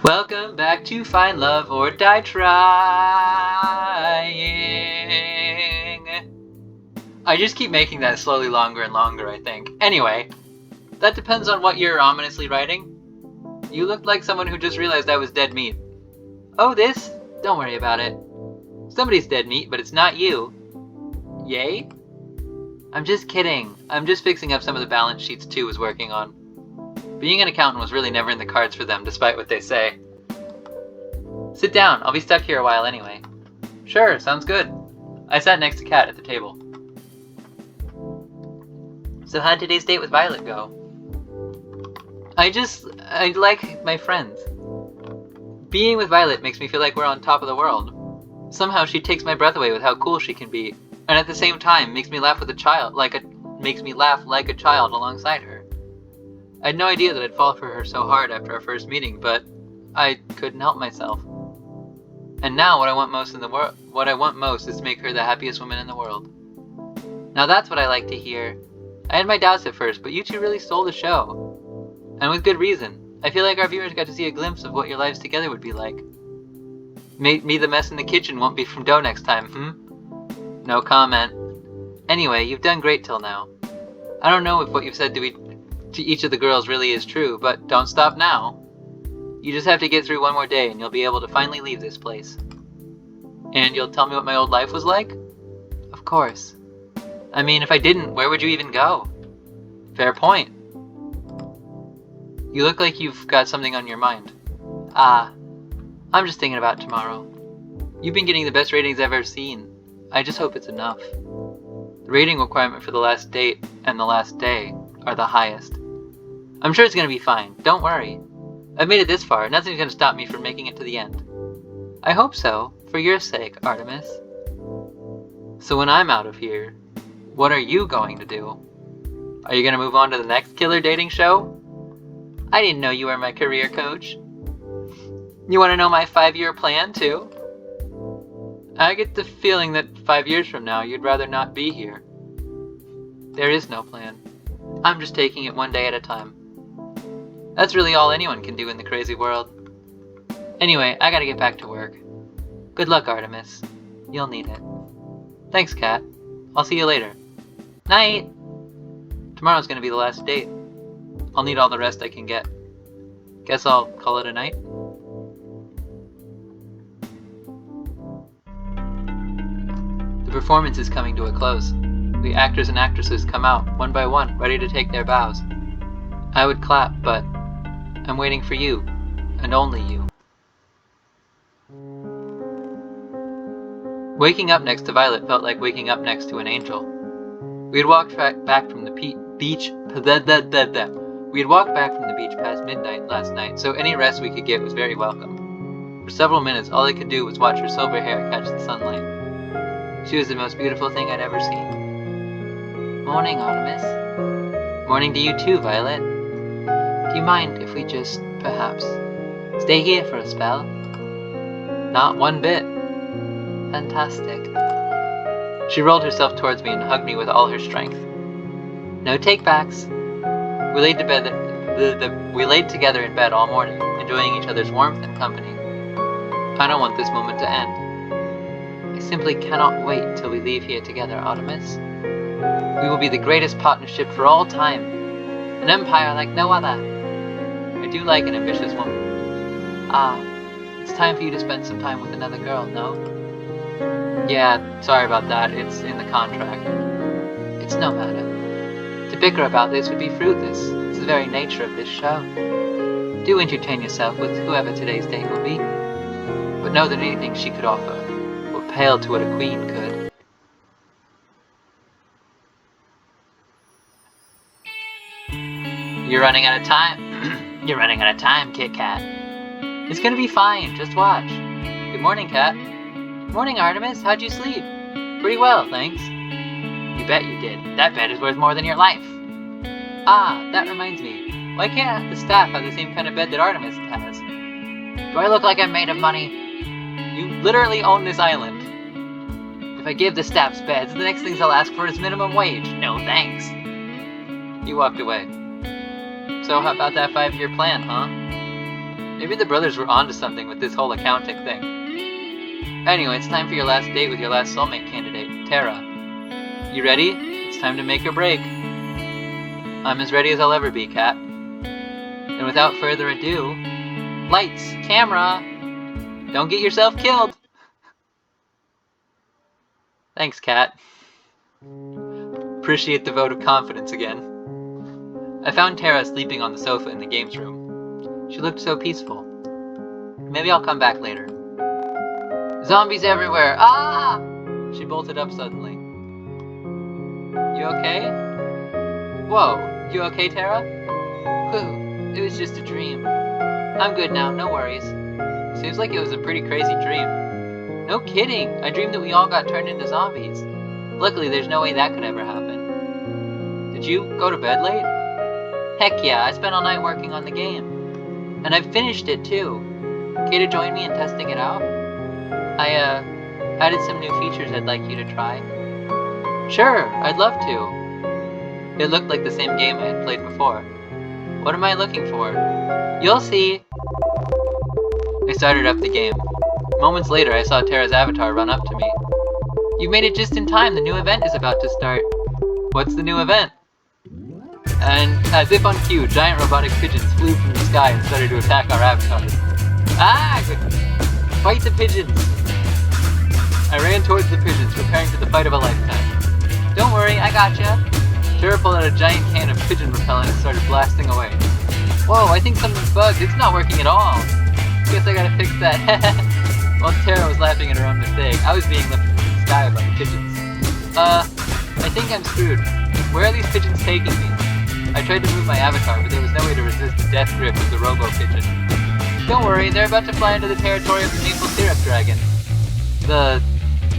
Welcome back to Find Love or Die Trying. I just keep making that slowly longer and longer, I think. Anyway, that depends on what you're ominously writing. You looked like someone who just realized I was dead meat. Oh, this? Don't worry about it. Somebody's dead meat, but it's not you. Yay? I'm just kidding. I'm just fixing up some of the balance sheets 2 was working on. Being an accountant was really never in the cards for them, despite what they say. Sit down. I'll be stuck here a while anyway. Sure, sounds good. I sat next to Kat at the table. So how'd today's date with Violet go? I like my friends. Being with Violet makes me feel like we're on top of the world. Somehow she takes my breath away with how cool she can be, and at the same time makes me laugh like a child alongside her. I had no idea that I'd fall for her so hard after our first meeting, but I couldn't help myself. And now what I want most is to make her the happiest woman in the world. Now that's what I like to hear. I had my doubts at first, but you two really stole the show. And with good reason. I feel like our viewers got to see a glimpse of what your lives together would be like. Maybe the mess in the kitchen won't be from dough next time, No comment. Anyway, you've done great till now. I don't know if what you've said to each of the girls really is true, but don't stop now. You just have to get through one more day and you'll be able to finally leave this place. And you'll tell me what my old life was like? Of course. I mean, if I didn't, where would you even go? Fair point. You look like you've got something on your mind. I'm just thinking about tomorrow. You've been getting the best ratings I've ever seen. I just hope it's enough. The rating requirement for the last date and the last day are the highest. I'm sure it's going to be fine. Don't worry. I've made it this far. Nothing's going to stop me from making it to the end. I hope so, for your sake, Artemis. So when I'm out of here, what are you going to do? Are you going to move on to the next killer dating show? I didn't know you were my career coach. You want to know my 5-year plan, too? I get the feeling that 5 years from now, you'd rather not be here. There is no plan. I'm just taking it one day at a time. That's really all anyone can do in the crazy world. Anyway, I gotta get back to work. Good luck, Artemis. You'll need it. Thanks, Kat. I'll see you later. Night! Tomorrow's gonna be the last date. I'll need all the rest I can get. Guess I'll call it a night. The performance is coming to a close. The actors and actresses come out, one by one, ready to take their bows. I would clap, but I'm waiting for you, and only you. Waking up next to Violet felt like waking up next to an angel. We had walked back from the beach. We had walked back from the beach past midnight last night, so any rest we could get was very welcome. For several minutes, all I could do was watch her silver hair catch the sunlight. She was the most beautiful thing I'd ever seen. Morning, Artemis. Morning to you too, Violet. Do you mind if we just, perhaps, stay here for a spell? Not one bit. Fantastic. She rolled herself towards me and hugged me with all her strength. No take-backs. We laid together in bed all morning, enjoying each other's warmth and company. I don't want this moment to end. I simply cannot wait till we leave here together, Artemis. We will be the greatest partnership for all time. An empire like no other. I do like an ambitious woman. It's time for you to spend some time with another girl, no? Yeah, sorry about that. It's in the contract. It's no matter. To bicker about this would be fruitless. It's the very nature of this show. Do entertain yourself with whoever today's date will be. But know that anything she could offer will pale to what a queen could. You're running out of time. You're running out of time, Kit Kat. It's gonna be fine. Just watch. Good morning, Kat. Morning, Artemis. How'd you sleep? Pretty well, thanks. You bet you did. That bed is worth more than your life. That reminds me. Why can't the staff have the same kind of bed that Artemis has? Do I look like I'm made of money? You literally own this island. If I give the staff's beds, the next things I'll ask for is minimum wage. No thanks. You walked away. So how about that 5-year plan, huh? Maybe the brothers were onto something with this whole accounting thing. Anyway, it's time for your last date with your last soulmate candidate, Tara. You ready? It's time to make or break. I'm as ready as I'll ever be, Kat. And without further ado, lights, camera! Don't get yourself killed! Thanks, Kat. Appreciate the vote of confidence again. I found Tara sleeping on the sofa in the games room. She looked so peaceful. Maybe I'll come back later. Zombies everywhere! Ah! She bolted up suddenly. You okay? Whoa, you okay, Tara? Whew, it was just a dream. I'm good now, no worries. Seems like it was a pretty crazy dream. No kidding! I dreamed that we all got turned into zombies. Luckily, there's no way that could ever happen. Did you go to bed late? Heck yeah, I spent all night working on the game. And I've finished it too. Care to join me in testing it out? I added some new features I'd like you to try. Sure, I'd love to. It looked like the same game I had played before. What am I looking for? You'll see. I started up the game. Moments later, I saw Tara's avatar run up to me. You've made it just in time. The new event is about to start. What's the new event? And as if on cue, giant robotic pigeons flew from the sky and started to attack our avatars. Ah! Fight the pigeons! I ran towards the pigeons, preparing for the fight of a lifetime. Don't worry, I gotcha. Tara pulled out a giant can of pigeon repellent and started blasting away. Whoa, I think something's bugged. It's not working at all. Guess I gotta fix that. While Tara was laughing at her own mistake, I was being lifted from the sky by the pigeons. I think I'm screwed. Where are these pigeons taking me? I tried to move my avatar, but there was no way to resist the death grip of the robo-pigeon. Don't worry, they're about to fly into the territory of the maple syrup dragon. The...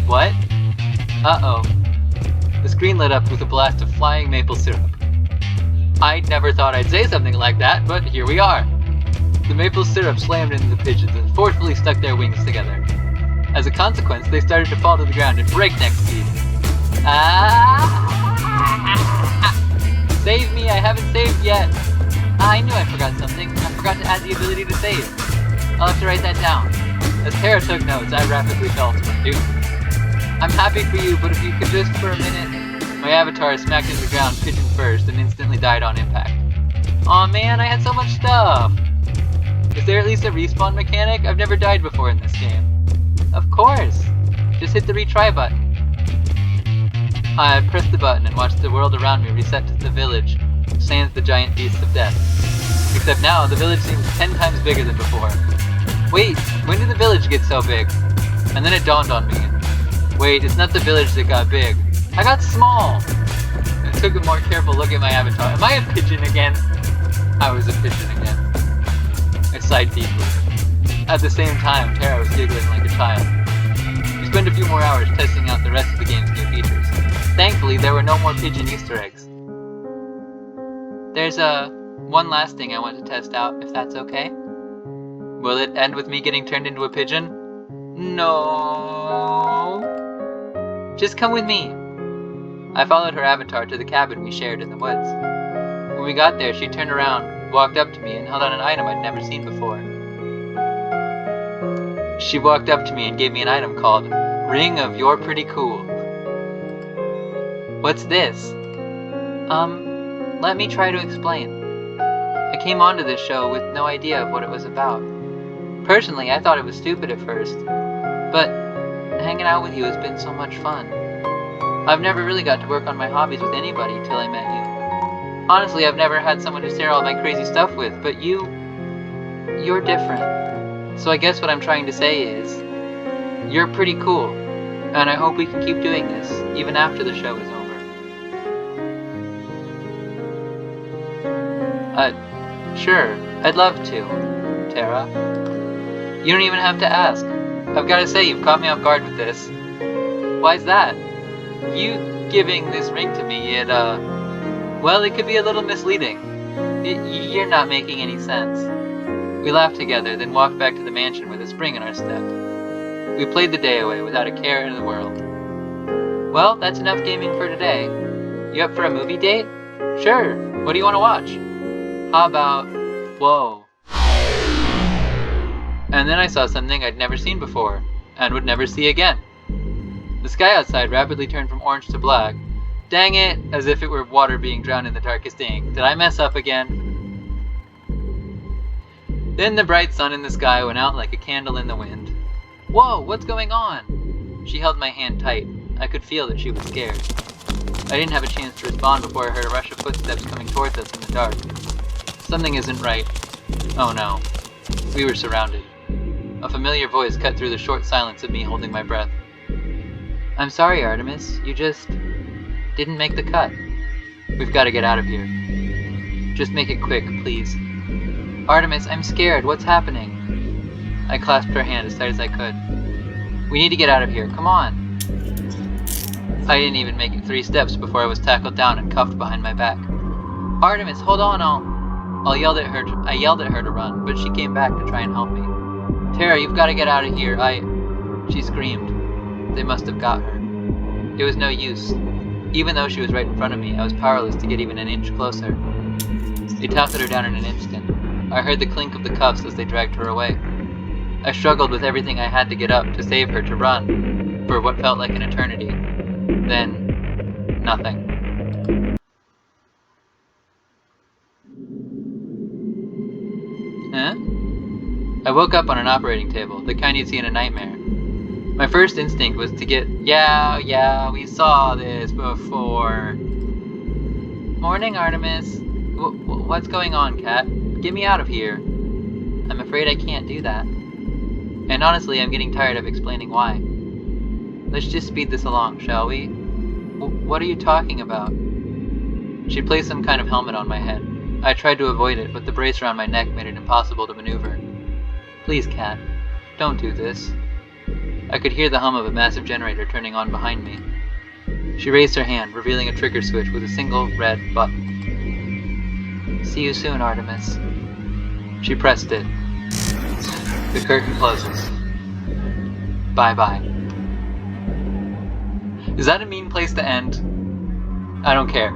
what? Uh-oh. The screen lit up with a blast of flying maple syrup. I never thought I'd say something like that, but here we are. The maple syrup slammed into the pigeons and forcefully stuck their wings together. As a consequence, they started to fall to the ground at breakneck speed. Ah! Save me, I haven't saved yet. I knew I forgot something. I forgot to add the ability to save. I'll have to write that down. As Tara took notes, I rapidly fell to my doom. I'm happy for you, but if you could just for a minute... My avatar smacked into the ground pigeon first and instantly died on impact. Aw man, I had so much stuff! Is there at least a respawn mechanic? I've never died before in this game. Of course! Just hit the retry button. I pressed the button and watched the world around me reset to the village, sans the giant beasts of death. Except now, the village seems 10 times bigger than before. Wait, when did the village get so big? And then it dawned on me. Wait, it's not the village that got big. I got small! I took a more careful look at my avatar. Am I a pigeon again? I was a pigeon again. I sighed deeply. At the same time, Tara was giggling like a child. We spent a few more hours testing out the rest of the game's new features. Thankfully, there were no more pigeon Easter eggs. There's one last thing I want to test out, if that's okay. Will it end with me getting turned into a pigeon? No. Just come with me. I followed her avatar to the cabin we shared in the woods. When we got there, she turned around, walked up to me, and held out an item I'd never seen before. She walked up to me and gave me an item called Ring of You're Pretty Cool. What's this? Let me try to explain. I came onto this show with no idea of what it was about. Personally, I thought it was stupid at first, but hanging out with you has been so much fun. I've never really got to work on my hobbies with anybody till I met you. Honestly, I've never had someone to share all my crazy stuff with, but you're different. So I guess what I'm trying to say is, you're pretty cool, and I hope we can keep doing this, even after the show is over. Sure, I'd love to, Tara. You don't even have to ask. I've got to say, you've caught me off guard with this. Why's that? You giving this ring to me, well, it could be a little misleading. You're not making any sense. We laughed together, then walked back to the mansion with a spring in our step. We played the day away without a care in the world. Well, that's enough gaming for today. You up for a movie date? Sure. What do you want to watch? How about... Whoa. And then I saw something I'd never seen before, and would never see again. The sky outside rapidly turned from orange to black. Dang it, as if it were water being drowned in the darkest ink. Did I mess up again? Then the bright sun in the sky went out like a candle in the wind. Whoa, what's going on? She held my hand tight. I could feel that she was scared. I didn't have a chance to respond before I heard a rush of footsteps coming towards us in the dark. Something isn't right. Oh no. We were surrounded. A familiar voice cut through the short silence of me holding my breath. I'm sorry, Artemis. You just didn't make the cut. We've got to get out of here. Just make it quick, please. Artemis, I'm scared. What's happening? I clasped her hand as tight as I could. We need to get out of here. Come on. I didn't even make it 3 steps before I was tackled down and cuffed behind my back. Artemis, hold on, I yelled at her to run, but she came back to try and help me. Tara, you've got to get out of here. She screamed. They must have got her. It was no use. Even though she was right in front of me, I was powerless to get even an inch closer. They tackled her down in an instant. I heard the clink of the cuffs as they dragged her away. I struggled with everything I had to get up to save her, to run, for what felt like an eternity. Then, nothing. Huh? I woke up on an operating table, the kind you'd see in a nightmare. My first instinct was to get, yeah, we saw this before. Morning, Artemis. What's going on, Kat? Get me out of here. I'm afraid I can't do that. And honestly, I'm getting tired of explaining why. Let's just speed this along, shall we? What are you talking about? She placed some kind of helmet on my head. I tried to avoid it, but the brace around my neck made it impossible to maneuver. Please, Kat, don't do this. I could hear the hum of a massive generator turning on behind me. She raised her hand, revealing a trigger switch with a single red button. See you soon, Artemis. She pressed it. The curtain closes. Bye-bye. Is that a mean place to end? I don't care.